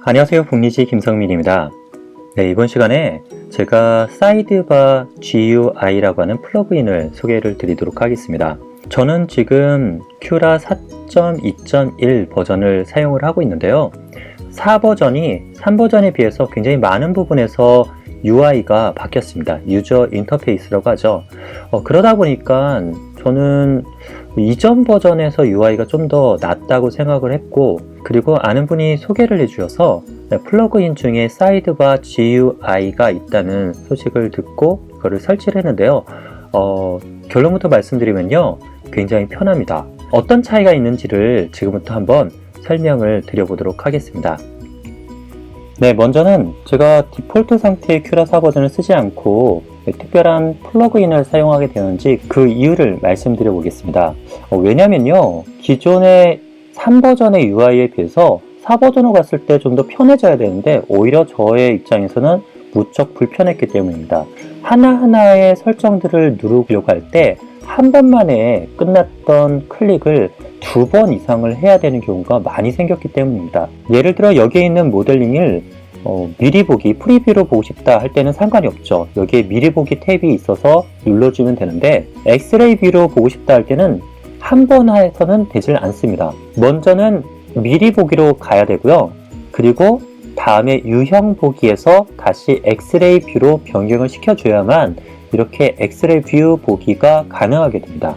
안녕하세요. 북리지 김성민입니다. 네, 이번 시간에 제가 사이드바 GUI라고 하는 플러그인을 소개를 드리도록 하겠습니다. 저는 지금 큐라 4.2.1 버전을 사용을 하고 있는데요. 4버전이 3버전에 비해서 굉장히 많은 부분에서 UI가 바뀌었습니다. 유저 인터페이스라고 하죠. 그러다 보니까 저는 이전 버전에서 UI가 좀 더 낫다고 생각을 했고, 그리고 아는 분이 소개를 해주셔서 플러그인 중에 사이드바 GUI가 있다는 소식을 듣고 그거를 설치를 했는데요. 결론부터 말씀드리면요, 굉장히 편합니다. 어떤 차이가 있는지를 지금부터 한번 설명을 드려보도록 하겠습니다. 네, 먼저는 제가 디폴트 상태의 큐라 4버전을 쓰지 않고 특별한 플러그인을 사용하게 되는지 그 이유를 말씀드려 보겠습니다. 왜냐면요, 기존의 3버전의 UI에 비해서 4버전으로 갔을 때 좀 더 편해져야 되는데 오히려 저의 입장에서는 무척 불편했기 때문입니다. 하나하나의 설정들을 누르려고 할 때 한 번만에 끝났던 클릭을 2번 이상을 해야 되는 경우가 많이 생겼기 때문입니다. 예를 들어 여기에 있는 모델링을 미리 보기, 프리뷰로 보고 싶다 할 때는 상관이 없죠. 여기에 미리 보기 탭이 있어서 눌러주면 되는데, 엑스레이 뷰로 보고 싶다 할 때는 한 번 해서는 되질 않습니다. 먼저는 미리 보기로 가야 되고요. 그리고 다음에 유형 보기에서 다시 엑스레이 뷰로 변경을 시켜줘야만 이렇게 엑스레이 뷰 보기가 가능하게 됩니다.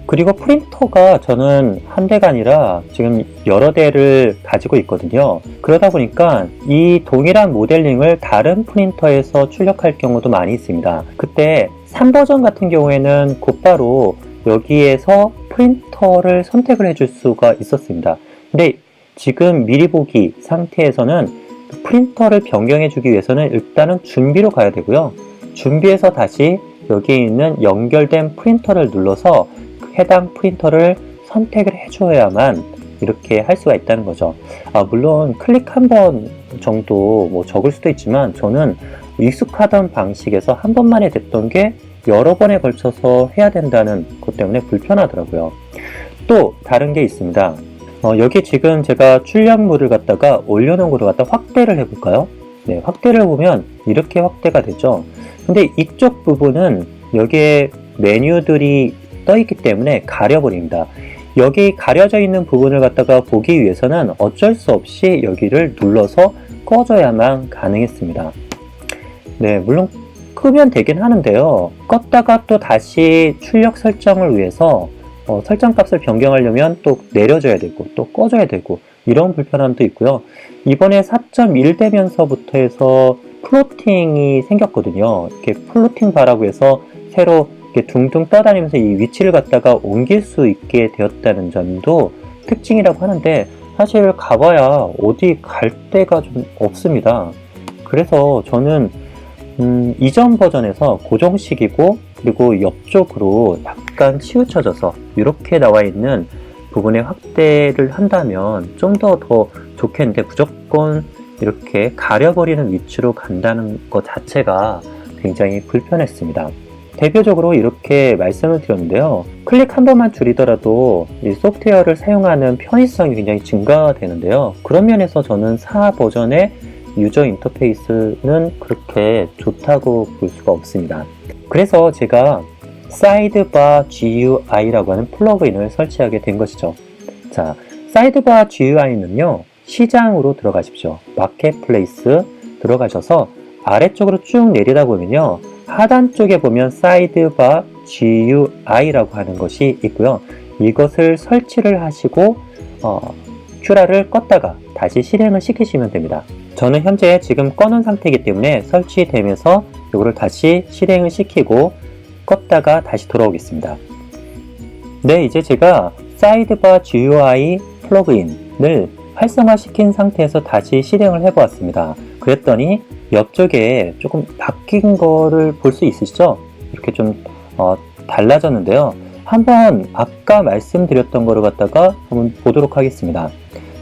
그리고 프린터가 저는 한 대가 아니라 지금 여러 대를 가지고 있거든요. 그러다 보니까 이 동일한 모델링을 다른 프린터에서 출력할 경우도 많이 있습니다. 그때 3버전 같은 경우에는 곧바로 여기에서 프린터를 선택을 해줄 수가 있었습니다. 근데 지금 미리 보기 상태에서는 프린터를 변경해 주기 위해서는 일단은 준비로 가야 되고요. 준비해서 다시 여기에 있는 연결된 프린터를 눌러서 해당 프린터를 선택을 해줘야만 이렇게 할 수가 있다는 거죠. 물론 클릭 한 번 정도 적을 수도 있지만 저는 익숙하던 방식에서 한 번만에 됐던 게 여러 번에 걸쳐서 해야 된다는 것 때문에 불편하더라고요. 또 다른 게 있습니다. 여기 지금 제가 출력물을 갖다가 올려놓은 거를 갖다 확대를 해볼까요? 네, 확대를 보면 이렇게 확대가 되죠. 근데 이쪽 부분은 여기에 메뉴들이 떠있기 때문에 가려버립니다. 여기 가려져 있는 부분을 갖다가 보기 위해서는 어쩔 수 없이 여기를 눌러서 꺼줘야만 가능했습니다. 네, 물론 끄면 되긴 하는데요. 껐다가 또 다시 출력 설정을 위해서 설정 값을 변경하려면 또 내려줘야 되고 또 꺼줘야 되고 이런 불편함도 있고요. 이번에 4.1 되면서부터 해서 플로팅이 생겼거든요. 이렇게 플로팅 바라고 해서 새로 이렇게 둥둥 떠다니면서 이 위치를 갖다가 옮길 수 있게 되었다는 점도 특징이라고 하는데, 사실 가봐야 어디 갈 데가 좀 없습니다. 그래서 저는 이전 버전에서 고정식이고, 그리고 옆쪽으로 약간 치우쳐져서 이렇게 나와 있는 부분에 확대를 한다면 좀 더 좋겠는데, 무조건 이렇게 가려버리는 위치로 간다는 것 자체가 굉장히 불편했습니다. 대표적으로 이렇게 말씀을 드렸는데요. 클릭 한 번만 줄이더라도 이 소프트웨어를 사용하는 편의성이 굉장히 증가되는데요. 그런 면에서 저는 4버전의 유저 인터페이스는 그렇게 좋다고 볼 수가 없습니다. 그래서 제가 사이드바 GUI라고 하는 플러그인을 설치하게 된 것이죠. 자, 사이드바 GUI는요, 시장으로 들어가십시오. 마켓플레이스 들어가셔서 아래쪽으로 쭉 내리다 보면요, 하단 쪽에 보면 사이드바 GUI라고 하는 것이 있고요. 이것을 설치를 하시고 큐라를 껐다가 다시 실행을 시키시면 됩니다. 저는 현재 지금 꺼놓은 상태이기 때문에 설치되면서 이거를 다시 실행을 시키고 껐다가 다시 돌아오겠습니다. 네, 이제 제가 사이드바 GUI 플러그인을 활성화시킨 상태에서 다시 실행을 해보았습니다. 그랬더니 옆쪽에 조금 바뀐 거를 볼 수 있으시죠? 이렇게 좀 달라졌는데요. 한번 아까 말씀드렸던 거를 갖다가 한번 보도록 하겠습니다.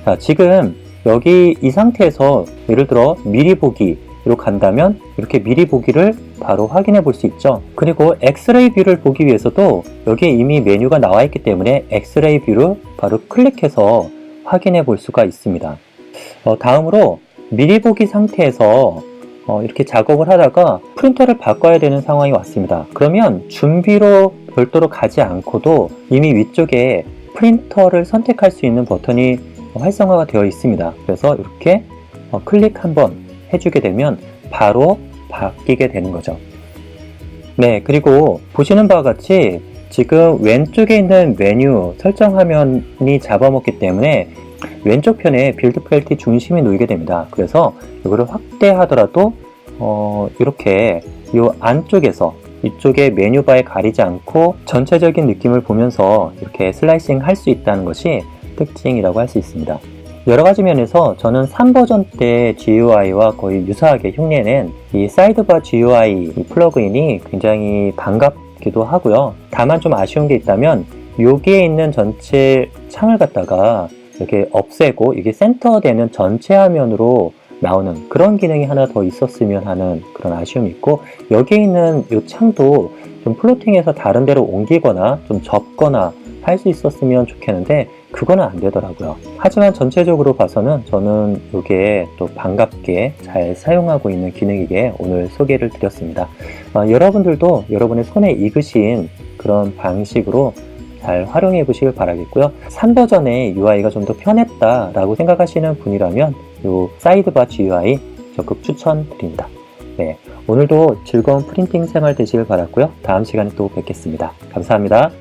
자, 지금 여기 이 상태에서 예를 들어 미리 보기로 간다면 이렇게 미리 보기를 바로 확인해 볼 수 있죠. 그리고 엑스레이 뷰를 보기 위해서도 여기에 이미 메뉴가 나와 있기 때문에 엑스레이 뷰를 바로 클릭해서 확인해 볼 수가 있습니다. 다음으로 미리 보기 상태에서 이렇게 작업을 하다가 프린터를 바꿔야 되는 상황이 왔습니다. 그러면 준비로 별도로 가지 않고도 이미 위쪽에 프린터를 선택할 수 있는 버튼이 활성화가 되어 있습니다. 그래서 이렇게 클릭 한번 해주게 되면 바로 바뀌게 되는 거죠. 네, 그리고 보시는 바와 같이 지금 왼쪽에 있는 메뉴 설정 화면이 잡아먹기 때문에 왼쪽 편에 빌드 프로젝트 중심이 놓이게 됩니다. 그래서 이거를 확대하더라도 이렇게 이 안쪽에서 이쪽에 메뉴바에 가리지 않고 전체적인 느낌을 보면서 이렇게 슬라이싱 할 수 있다는 것이 특징이라고 할 수 있습니다. 여러 가지 면에서 저는 3버전 때 GUI와 거의 유사하게 흉내낸 이 사이드바 GUI 이 플러그인이 굉장히 반갑기도 하고요. 다만 좀 아쉬운 게 있다면 여기에 있는 전체 창을 갖다가 이렇게 없애고 이게 센터되는 전체 화면으로 나오는 그런 기능이 하나 더 있었으면 하는 그런 아쉬움이 있고, 여기에 있는 이 창도 좀 플로팅해서 다른 데로 옮기거나 좀 접거나 할 수 있었으면 좋겠는데 그거는 안 되더라고요. 하지만 전체적으로 봐서는 저는 이게 또 반갑게 잘 사용하고 있는 기능이기에 오늘 소개를 드렸습니다. 여러분들도 여러분의 손에 익으신 그런 방식으로 잘 활용해 보시길 바라겠고요. 3버전의 UI가 좀 더 편했다라고 생각하시는 분이라면 이 사이드바 GUI 적극 추천드립니다. 네, 오늘도 즐거운 프린팅 생활 되시길 바랐고요. 다음 시간에 또 뵙겠습니다. 감사합니다.